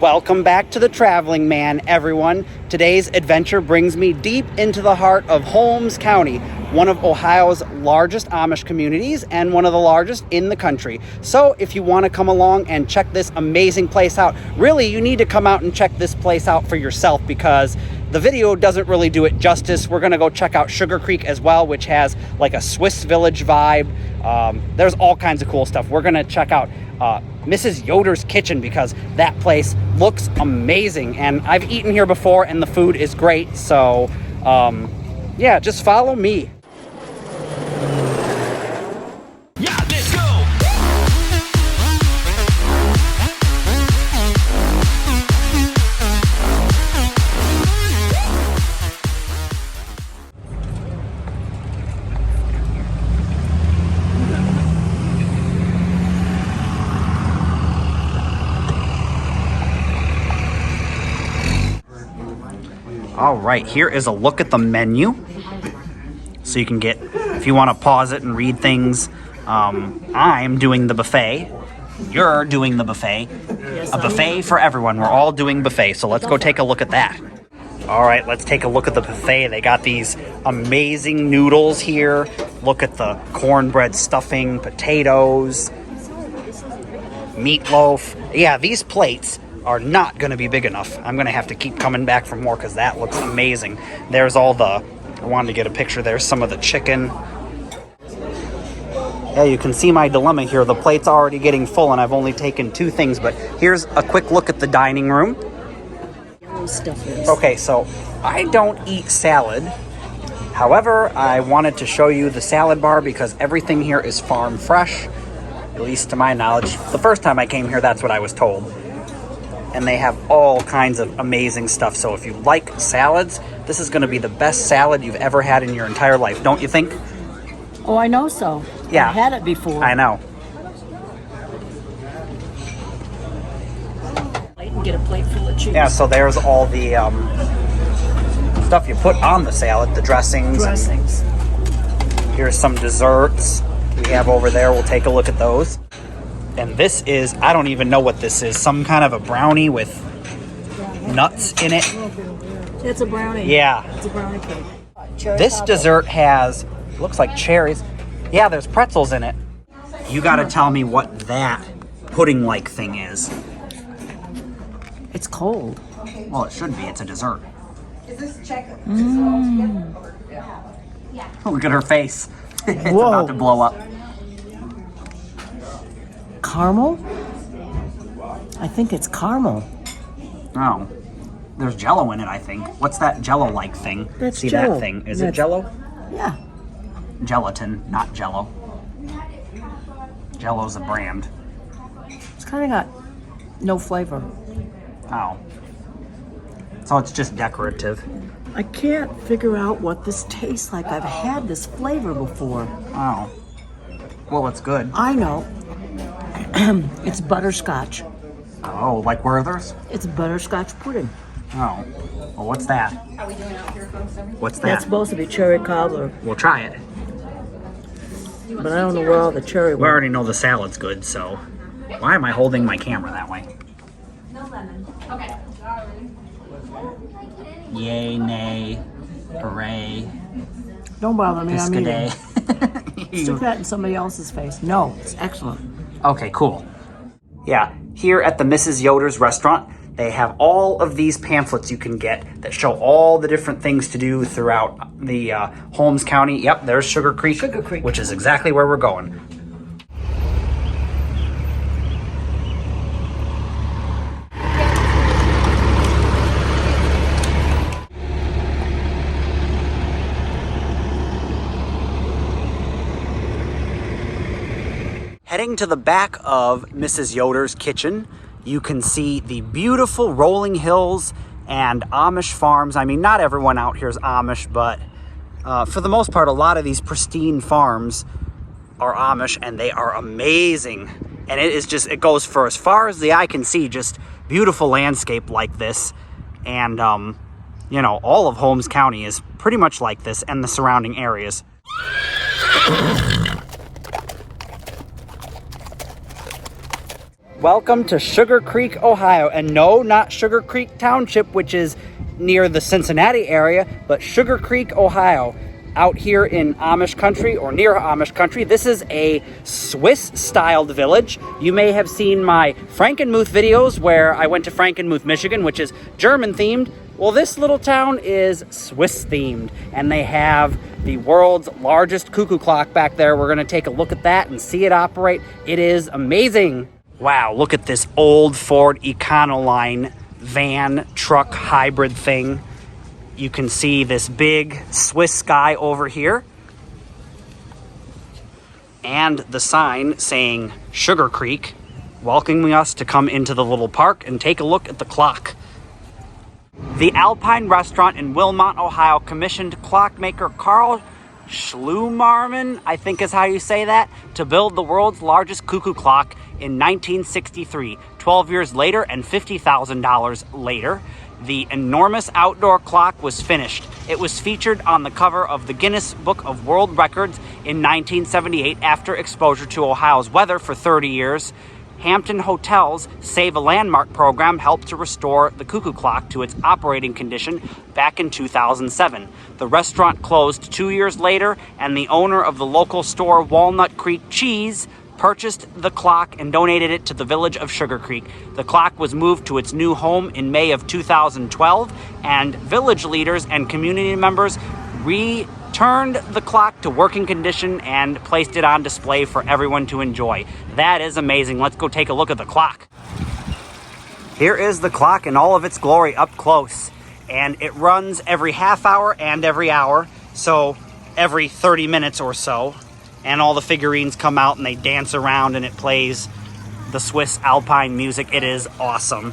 Welcome back to The Traveling Man, everyone. Today's adventure brings me deep into the heart of Holmes County, one of Ohio's largest Amish communities and one of the largest in the country. So if you want to come along and check this amazing place out, really you need to come out and check this place out for yourself because the video doesn't really do it justice. We're going to go check out Sugarcreek as well, which has like a Swiss Village vibe. There's all kinds of cool stuff. We're going to check out Mrs Yoders Kitchen because that place looks amazing. And I've eaten here before and the food is great. So yeah, just follow me. All right, here is a look at the menu. So you can get, if you want to pause it and read things, I'm doing the buffet. You're doing the buffet. A buffet for everyone. We're all doing buffet. So let's go take a look at that. All right, let's take a look at the buffet. They got these amazing noodles here. Look at the cornbread stuffing, potatoes, meatloaf. Yeah, these plates are not going to be big enough. I'm going to have to keep coming back for more because that looks amazing. There's all the, I wanted to get a picture. There's some of the chicken. Yeah, you can see my dilemma here. The plate's already getting full and I've only taken 2 things, but here's a quick look at the dining room. Okay, so I don't eat salad. However, I wanted to show you the salad bar because everything here is farm fresh, at least to my knowledge. The first time I came here, that's what I was told. And they have all kinds of amazing stuff. So if you like salads, this is going to be the best salad you've ever had in your entire life, don't you think? Oh, I know so. Yeah. I've had it before. I know. Get a plate full of cheese. Yeah, so there's all the stuff you put on the salad, the dressings. Here's some desserts we have over there. We'll take a look at those. And this is, I don't even know what this is, some kind of a brownie with nuts in it. It's a brownie. Yeah. It's a brownie cake. This dessert has, looks like cherries. Yeah, there's pretzels in it. You gotta tell me what that pudding-like thing is. It's cold. Well, it should be. It's a dessert. Is this check? Look at her face. It's Whoa. about to blow up. Caramel? I think it's caramel. Oh. There's Jell-O in it, I think. What's that Jell-O-like thing? That's See Jell-O. that thing? Is it Jell-O? Yeah. Gelatin, not Jell-O. Jell-O's a brand. It's kind of got no flavor. Oh. So it's just decorative. I can't figure out what this tastes like. I've had this flavor before. Oh. Well, it's good. I know. It's butterscotch. Oh, like Werther's? It's butterscotch pudding. Oh. Well, what's that? Are we doing out here, folks? What's That's that? supposed to be cherry cobbler, We'll try it. but I don't know where all the cherry We went. already know the salad's good, so why am I holding my camera that way? No lemon. Okay. Yay, nay, hooray, Don't bother me. I'm eating. piscaday. Stick that in somebody else's face. No, it's excellent. Okay, cool. Yeah, here at the Mrs Yoders restaurant, they have all of these pamphlets you can get that show all the different things to do throughout the Holmes County. Yep, there's Sugarcreek, which is exactly where we're going. Heading to the back of Mrs Yoders Kitchen, you can see the beautiful rolling hills and Amish farms. I mean, not everyone out here is Amish, but for the most part, a lot of these pristine farms are Amish, and they are amazing. And it is just, it goes for as far as the eye can see, just beautiful landscape like this. And, you know, all of Holmes County is pretty much like this, and the surrounding areas. Welcome to Sugarcreek, Ohio. And no, not Sugarcreek Township, which is near the Cincinnati area, but Sugarcreek, Ohio, out here in Amish country or near Amish country. This is a Swiss-styled village. You may have seen my Frankenmuth videos where I went to Frankenmuth, Michigan, which is German-themed. Well, this little town is Swiss-themed, and they have the world's largest cuckoo clock back there. We're going to take a look at that and see it operate. It is amazing. Wow, look at this old Ford Econoline van truck hybrid thing. You can see this big Swiss sky over here. And the sign saying Sugarcreek, welcoming us to come into the little park and take a look at the clock. The Alpine restaurant in Wilmot, Ohio, commissioned clockmaker Carl Schlumarman, I think is how you say that, to build the world's largest cuckoo clock in 1963. 12 years later and $50,000 later, the enormous outdoor clock was finished. It was featured on the cover of the Guinness Book of World Records in 1978 after exposure to Ohio's weather for 30 years. Hampton Hotel's Save a Landmark program helped to restore the cuckoo clock to its operating condition back in 2007. The restaurant closed 2 years later, and the owner of the local store Walnut Creek Cheese purchased the clock and donated it to the village of Sugarcreek. The clock was moved to its new home in May of 2012, and village leaders and community members returned the clock to working condition and placed it on display for everyone to enjoy. That is amazing. Let's go take a look at the clock. Here is the clock in all of its glory up close, and it runs every half hour and every hour, so every 30 minutes or so. And all the figurines come out and they dance around and it plays the Swiss Alpine music. It is awesome.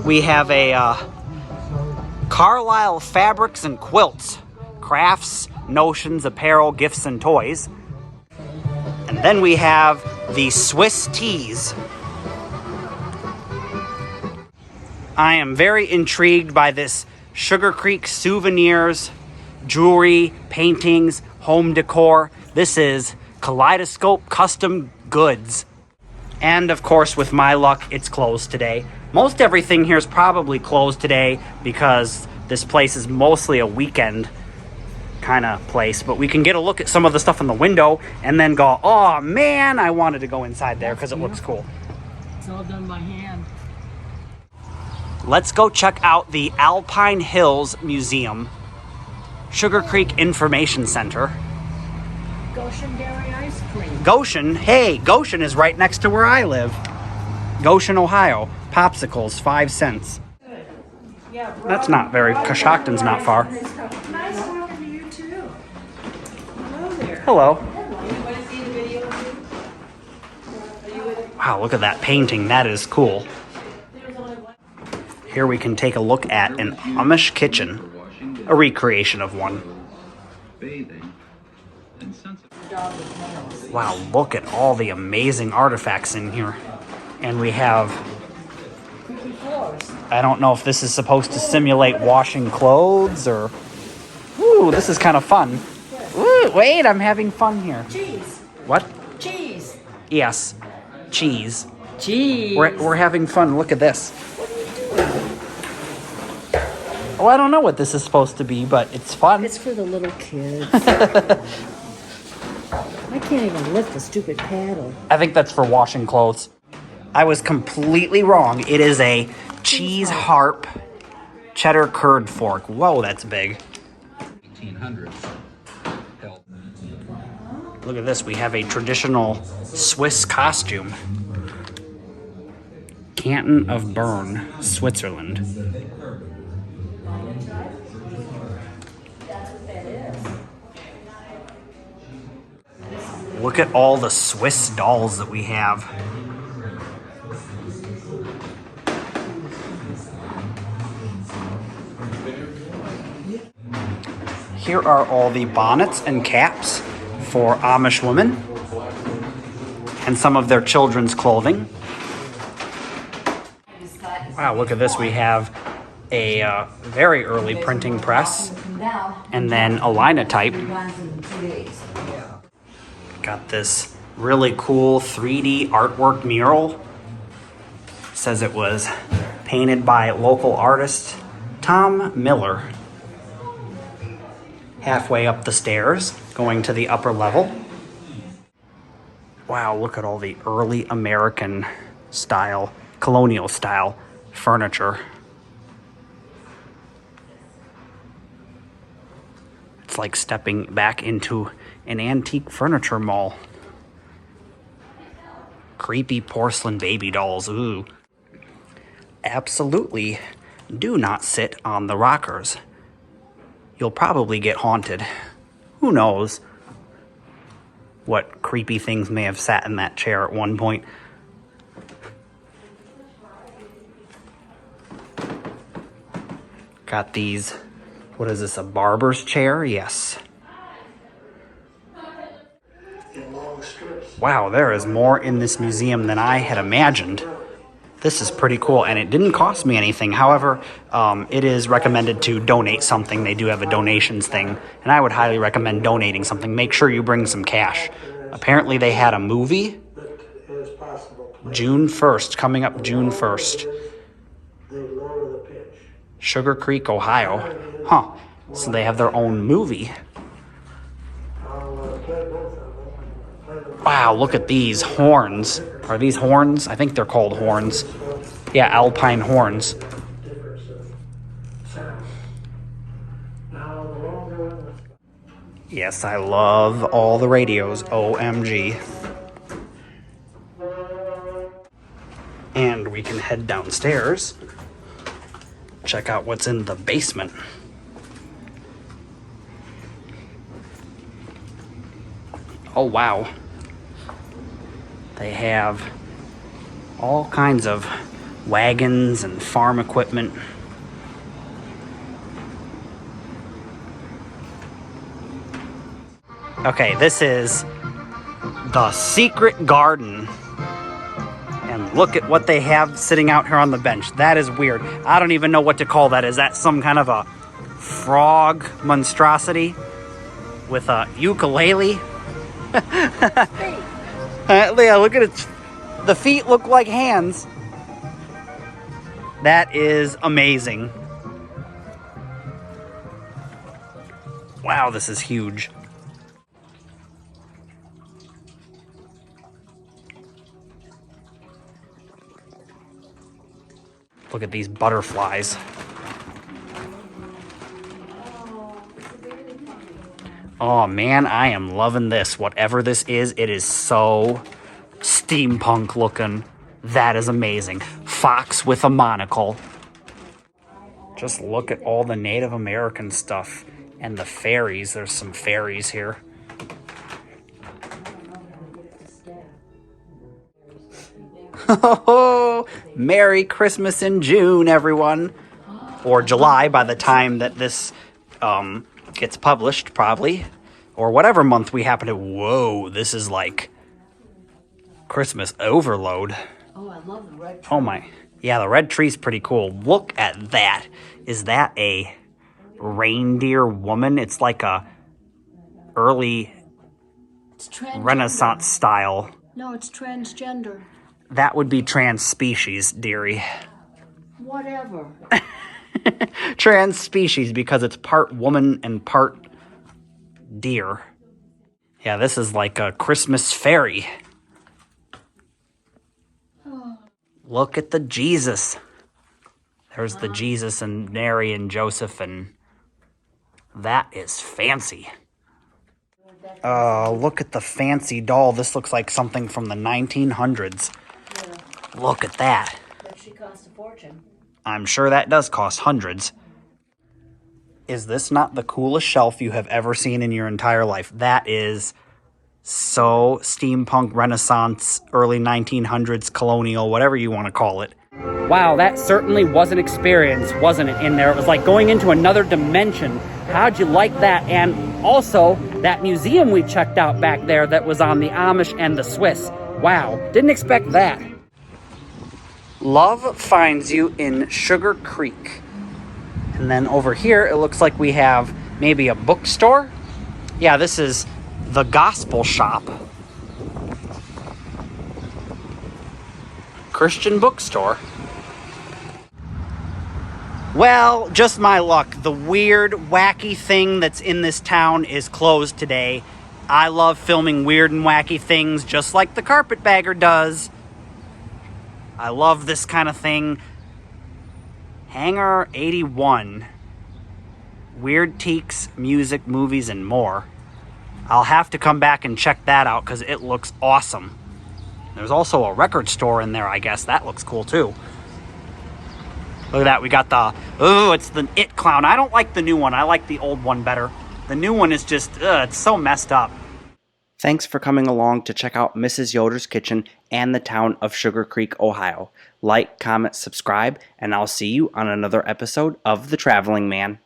We have a Carlisle Fabrics and Quilts, crafts, notions, apparel, gifts, and toys. And then we have the Swiss teas. I am very intrigued by this Sugarcreek souvenirs, jewelry, paintings, home decor. This is Kaleidoscope Custom Goods. And of course, with my luck, it's closed today. Most everything here is probably closed today because this place is mostly a weekend kind of place. But we can get a look at some of the stuff in the window and then go, oh man, I wanted to go inside there because it looks cool. It's all done by hand. Let's go check out the Alpine Hills Museum, Sugarcreek Information Center. Goshen Dairy Ice Cream. Goshen, hey, Goshen is right next to where I live. Goshen, Ohio. Popsicles, 5 cents. That's not very, Coshocton's not far. Nice talking to you too. Hello there. Hello. Wow, look at that painting. That is cool. Here we can take a look at an Amish kitchen, a recreation of one. Wow, look at all the amazing artifacts in here. And we have, I don't know if this is supposed to simulate washing clothes or, ooh, this is kind of fun. Ooh, wait, I'm having fun here. Cheese. What? Cheese. Yes, cheese. Cheese. We're having fun. Look at this. Oh, I don't know what this is supposed to be, but it's fun. It's for the little kids. I can't even lift a stupid paddle. I think that's for washing clothes. I was completely wrong. It is a cheese harp cheddar curd fork. Whoa, that's big. 1800s. Look at this. We have a traditional Swiss costume. Canton of Bern, Switzerland. Look at all the Swiss dolls that we have. Here are all the bonnets and caps for Amish women and some of their children's clothing. Wow, look at this. We have a very early printing press and then a linotype. Got this really cool 3D artwork mural. Says it was painted by local artist Tom Miller. Halfway up the stairs, going to the upper level. Wow, look at all the early American style, colonial style furniture. It's like stepping back into an antique furniture mall. Creepy porcelain baby dolls, ooh. Absolutely do not sit on the rockers. You'll probably get haunted. Who knows what creepy things may have sat in that chair at one point. Got these, what is this, a barber's chair? Yes. Wow, there is more in this museum than I had imagined. This is pretty cool, and it didn't cost me anything. However, it is recommended to donate something. They do have a donations thing, and I would highly recommend donating something. Make sure you bring some cash. Apparently, they had a movie June 1st, coming up June 1st. Sugarcreek, Ohio. Huh. So they have their own movie. Wow, look at these horns. Are these horns? I think they're called horns. Yeah, Alpine horns. Yes, I love all the radios. OMG. And we can head downstairs. Check out what's in the basement. Oh, wow. They have all kinds of wagons and farm equipment. Okay, this is the secret garden. And look at what they have sitting out here on the bench. That is weird. I don't even know what to call that. Is that some kind of a frog monstrosity with a ukulele? Yeah, look at it. The feet look like hands. That is amazing. Wow, this is huge. Look at these butterflies. Oh man, I am loving this. Whatever this is, it is so steampunk looking. That is amazing. Fox with a monocle. Just look at all the Native American stuff and the fairies. There's some fairies here. Oh, Merry Christmas in June, everyone. Or July by the time that this gets published, probably. Or whatever month we happen to... Whoa, this is like Christmas overload. Oh, I love the red tree. Oh my. Yeah, the red tree's pretty cool. Look at that. Is that a reindeer woman? It's like a early Renaissance style. No, it's transgender. That would be trans species, dearie. Whatever. Trans species because it's part woman and part deer. Yeah, this is like a Christmas fairy. Look at the Jesus. There's the Jesus and Mary and Joseph, and that is fancy. Look at the fancy doll. This looks like something from the 1900s. Yeah, Look at that. but she cost a fortune. I'm sure that does cost hundreds. Is this not the coolest shelf you have ever seen in your entire life? That is so steampunk, Renaissance, early 1900s, colonial, whatever you want to call it. Wow, that certainly was an experience, wasn't it, in there? It was like going into another dimension. How'd you like that? And also, that museum we checked out back there that was on the Amish and the Swiss. Wow, didn't expect that. Love finds you in Sugarcreek. And then over here, it looks like we have maybe a bookstore. Yeah, this is the Gospel Shop. Christian bookstore. Well, just my luck. The weird, wacky thing that's in this town is closed today. I love filming weird and wacky things just like the carpetbagger does. I love this kind of thing. Hangar 81. Weird Teaks, music, movies, and more. I'll have to come back and check that out because it looks awesome. There's also a record store in there, I guess. That looks cool, too. Look at that. We got the... Oh, it's the It Clown. I don't like the new one. I like the old one better. The new one is just... it's so messed up. Thanks for coming along to check out Mrs Yoders Kitchen and the town of Sugarcreek, Ohio. Like, comment, subscribe, and I'll see you on another episode of The Traveling Man.